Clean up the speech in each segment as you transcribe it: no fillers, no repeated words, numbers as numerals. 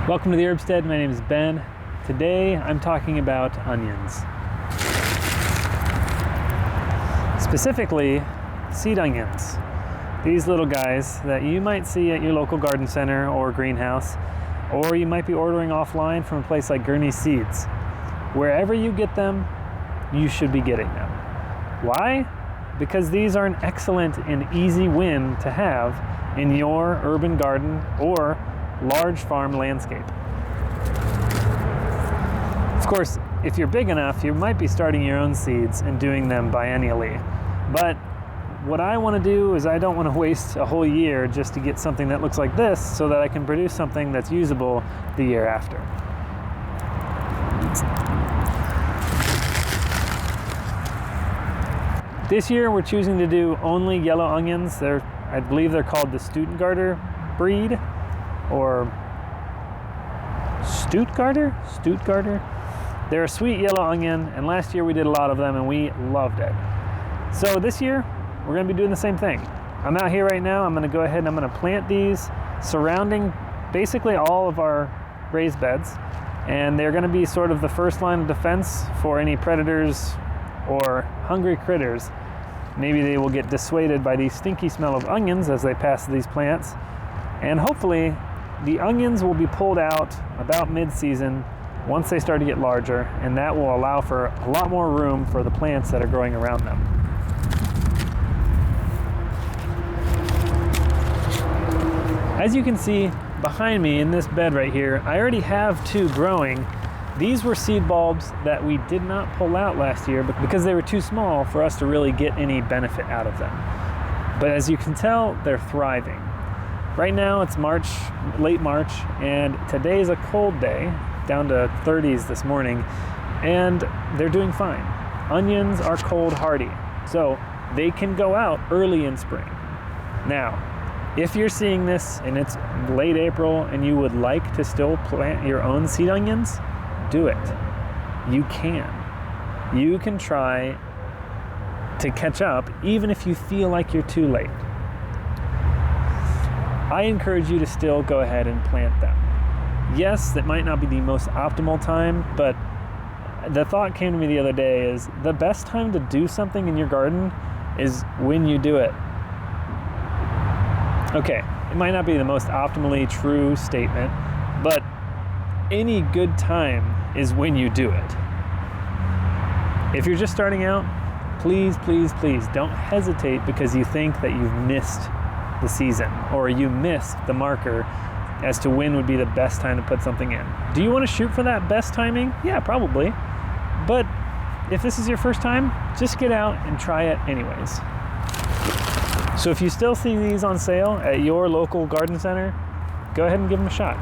Welcome to the Herbstead. My name is Ben. Today I'm talking about onions. Specifically, seed onions. These little guys that you might see at your local garden center or greenhouse, or you might be ordering offline from a place like Gurney Seeds. Wherever you get them, you should be getting them. Why? Because these are an excellent and easy win to have in your urban garden or large farm landscape. Of course, if you're big enough, you might be starting your own seeds and doing them biennially. But what I want to do is I don't want to waste a whole year just to get something that looks like this so that I can produce something that's usable the year after. This year we're choosing to do only yellow onions. I believe they're called the Stuttgarter breed, or Stuttgarter? They're a sweet yellow onion, and last year we did a lot of them and we loved it. So this year we're going to be doing the same thing. I'm out here right now. I'm going to go ahead and I'm going to plant these surrounding basically all of our raised beds, and they're going to be sort of the first line of defense for any predators or hungry critters. Maybe they will get dissuaded by the stinky smell of onions as they pass these plants, and hopefully the onions will be pulled out about mid-season once they start to get larger, and that will allow for a lot more room for the plants that are growing around them. As you can see behind me in this bed right here, I already have two growing. These were seed bulbs that we did not pull out last year because they were too small for us to really get any benefit out of them. But as you can tell, they're thriving. Right now it's March, late March, and today is a cold day, down to 30s this morning, and they're doing fine. Onions are cold hardy, so they can go out early in spring. Now, if you're seeing this and it's late April and you would like to still plant your own seed onions, do it. You can. You can try to catch up even if you feel like you're too late. I encourage you to still go ahead and plant them. Yes, that might not be the most optimal time, but the thought came to me the other day is the best time to do something in your garden is when you do it. Okay, it might not be the most optimally true statement, but any good time is when you do it. If you're just starting out, please, please, please don't hesitate because you think that you've missed the season or you missed the marker as to when would be the best time to put something in. Do you want to shoot for that best timing? Yeah, probably. But if this is your first time, just get out and try it anyways. So if you still see these on sale at your local garden center, go ahead and give them a shot.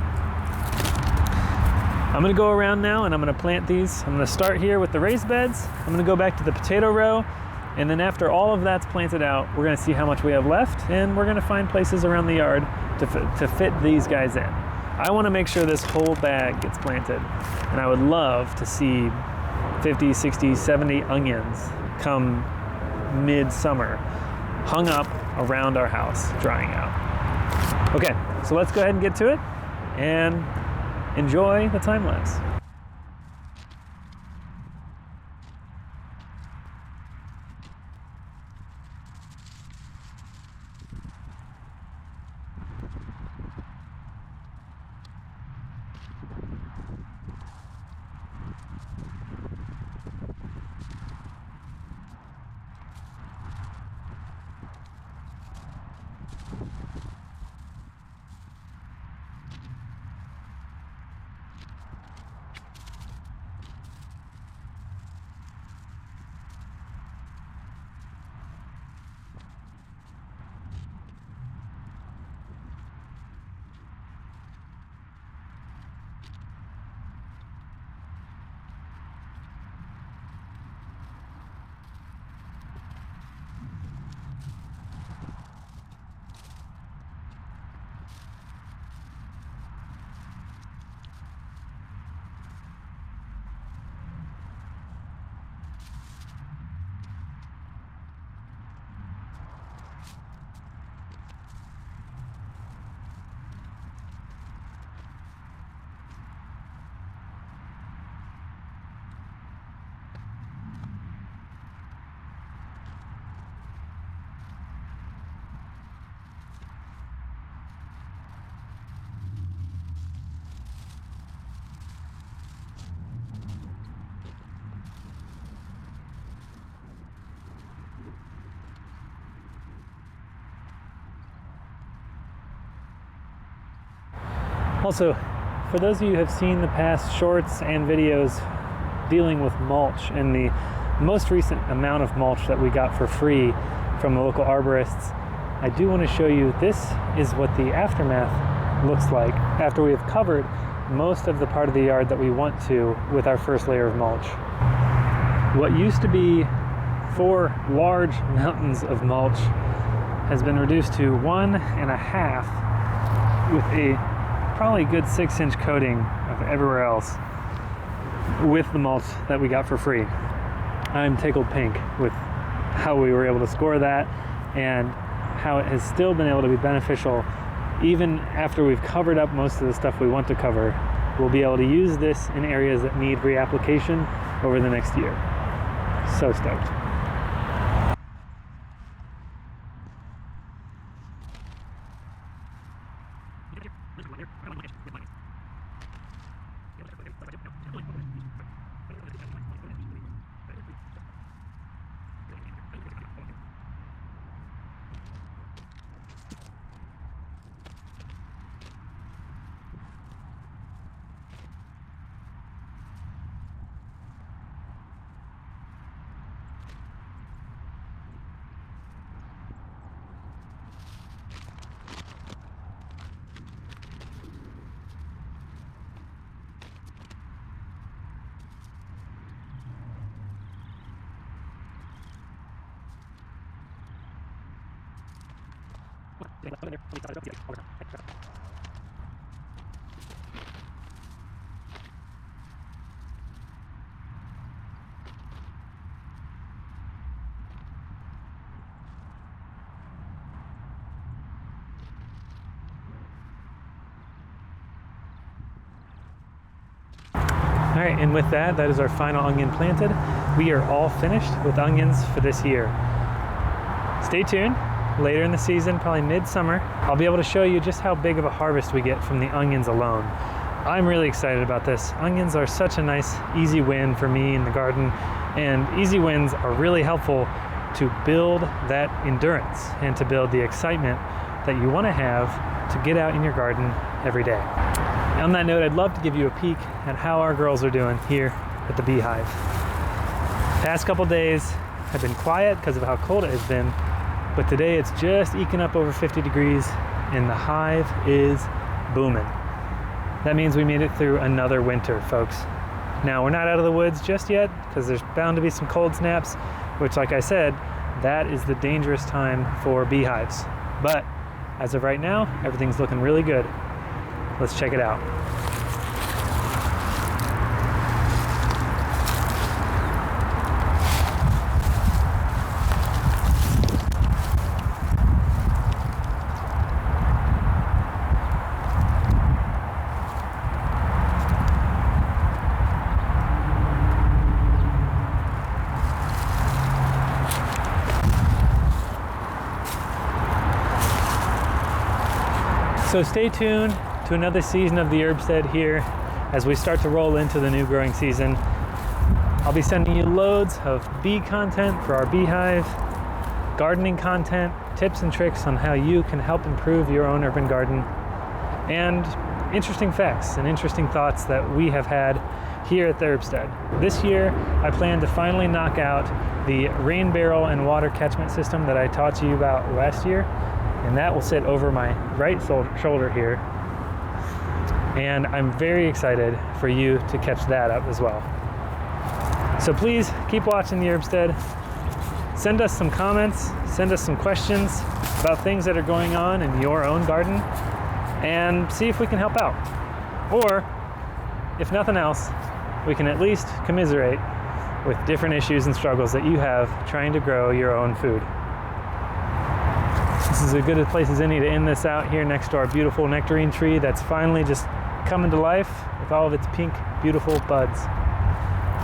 I'm going to go around now and I'm going to plant these. I'm going to start here with the raised beds. I'm going to go back to the potato row. And then after all of that's planted out, we're going to see how much we have left, and we're going to find places around the yard to fit these guys in. I want to make sure this whole bag gets planted, and I would love to see 50, 60, 70 onions come mid-summer hung up around our house drying out. Okay, so let's go ahead and get to it and enjoy the time lapse. Also, for those of you who have seen the past shorts and videos dealing with mulch and the most recent amount of mulch that we got for free from the local arborists, I do want to show you this is what the aftermath looks like after we have covered most of the part of the yard that we want to with our first layer of mulch. What used to be 4 large mountains of mulch has been reduced to 1.5 with a probably good 6-inch coating of everywhere else with the mulch that we got for free. I'm tickled pink with how we were able to score that and how it has still been able to be beneficial even after we've covered up most of the stuff we want to cover. We'll be able to use this in areas that need reapplication over the next year. So stoked. All right, and with that is our final onion planted. We are all finished with onions for this year. Stay tuned. Later in the season, probably midsummer, I'll be able to show you just how big of a harvest we get from the onions alone. I'm really excited about this. Onions are such a nice, easy win for me in the garden, and easy wins are really helpful to build that endurance and to build the excitement that you want to have to get out in your garden every day. On that note, I'd love to give you a peek at how our girls are doing here at the beehive. Past couple days have been quiet because of how cold it has been, but today it's just eking up over 50 degrees and the hive is booming. That means we made it through another winter, folks. Now, we're not out of the woods just yet because there's bound to be some cold snaps, which, like I said, that is the dangerous time for beehives. But as of right now, everything's looking really good. Let's check it out. So stay tuned to another season of the Herbstead here as we start to roll into the new growing season. I'll be sending you loads of bee content for our beehive, gardening content, tips and tricks on how you can help improve your own urban garden, and interesting facts and interesting thoughts that we have had here at the Herbstead. This year, I plan to finally knock out the rain barrel and water catchment system that I taught you about last year, and that will sit over my right shoulder here. And I'm very excited for you to catch that up as well. So please keep watching the Herbstead. Send us some comments, send us some questions about things that are going on in your own garden, and see if we can help out. Or, if nothing else, we can at least commiserate with different issues and struggles that you have trying to grow your own food. This is as good a place as any to end this out here next to our beautiful nectarine tree that's finally just coming to life with all of its pink, beautiful buds.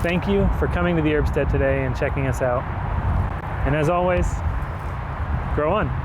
Thank you for coming to the Herbstead today and checking us out. And as always, grow on.